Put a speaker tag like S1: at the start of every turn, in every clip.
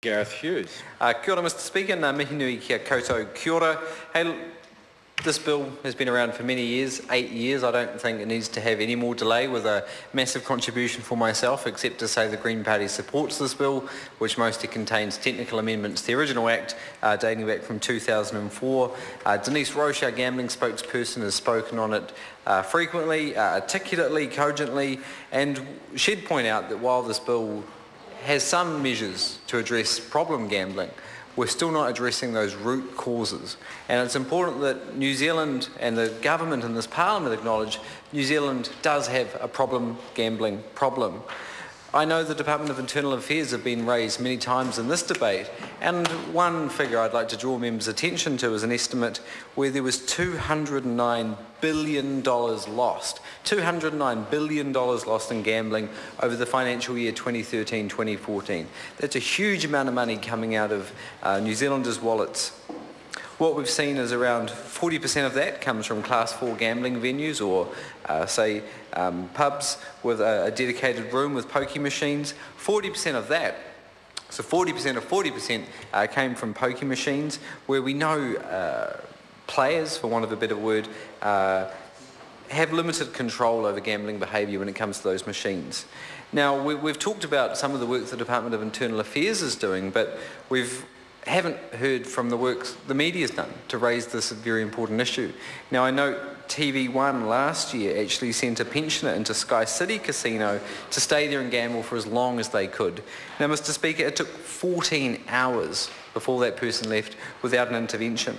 S1: Gareth Hughes.
S2: Kia ora, Mr Speaker, nā mihi nui kia koutou kia ora. Hey, this bill has been around for many years, 8 years. I don't think it needs to have any more delay with a massive contribution for myself, except to say the Green Party supports this bill, which mostly contains technical amendments to the original Act dating back from 2004. Denise Roche, our gambling spokesperson, has spoken on it frequently, articulately, cogently, and she'd point out that while this bill has some measures to address problem gambling, we're still not addressing those root causes. And it's important that New Zealand and the government and this Parliament acknowledge New Zealand does have a gambling problem. I know the Department of Internal Affairs have been raised many times in this debate, and one figure I'd like to draw members' attention to is an estimate where there was $209 billion lost. $209 billion lost in gambling over the financial year 2013-2014. That's a huge amount of money coming out of New Zealanders' wallets. What we've seen is around 40% of that comes from Class 4 gambling venues or, say, pubs with a dedicated room with pokie machines. 40% of that, so 40% of 40% came from pokie machines, where we know players, for want of a better word, have limited control over gambling behaviour when it comes to those machines. Now, we've talked about some of the work the Department of Internal Affairs is doing, but haven't heard from the work the media's done to raise this very important issue. Now, I know TV1 last year actually sent a pensioner into Sky City Casino to stay there and gamble for as long as they could. Now, Mr Speaker, it took 14 hours before that person left without an intervention.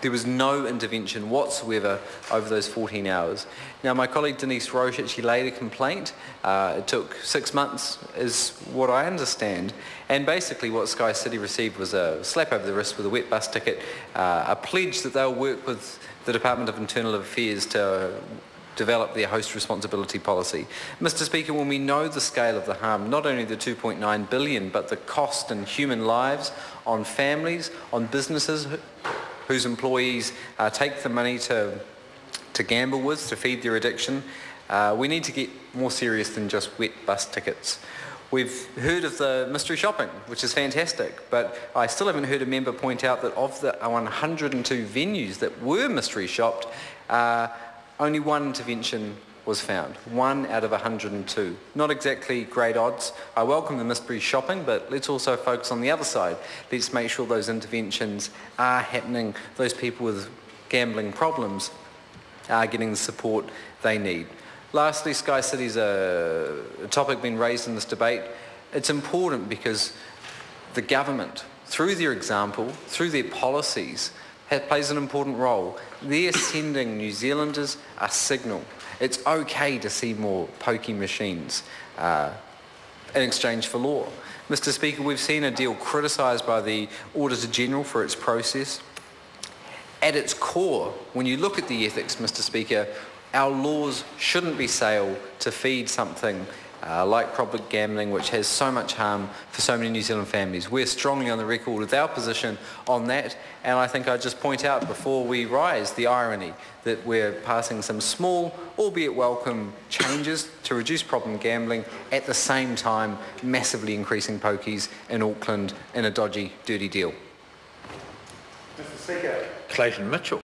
S2: There was no intervention whatsoever over those 14 hours. Now, my colleague Denise Roche actually laid a complaint. It took 6 months, is what I understand. And basically what Sky City received was a slap over the wrist with a wet bus ticket, a pledge that they'll work with the Department of Internal Affairs to develop their host responsibility policy. Mr Speaker, when we know the scale of the harm, not only the 2.9 billion, but the cost in human lives, on families, on businesses whose employees take the money to gamble with, to feed their addiction, we need to get more serious than just wet bus tickets. We've heard of the mystery shopping, which is fantastic, but I still haven't heard a member point out that of the 102 venues that were mystery shopped, only one intervention was found. 1 out of 102. Not exactly great odds. I welcome the mystery shopping, but let's also focus on the other side. Let's make sure those interventions are happening. Those people with gambling problems are getting the support they need. Lastly, Sky City's a topic being raised in this debate. It's important because the government, through their example, through their policies, plays an important role. They're sending New Zealanders a signal. It's okay to see more pokie machines in exchange for law. Mr Speaker, we've seen a deal criticised by the Auditor General for its process. At its core, when you look at the ethics, Mr Speaker, our laws shouldn't be sailed to feed something like problem gambling, which has so much harm for so many New Zealand families. We're strongly on the record with our position on that, and I think I'd just point out before we rise the irony that we're passing some small, albeit welcome, changes to reduce problem gambling, at the same time massively increasing pokies in Auckland in a dodgy, dirty deal.
S1: Mr Speaker. Clayton Mitchell.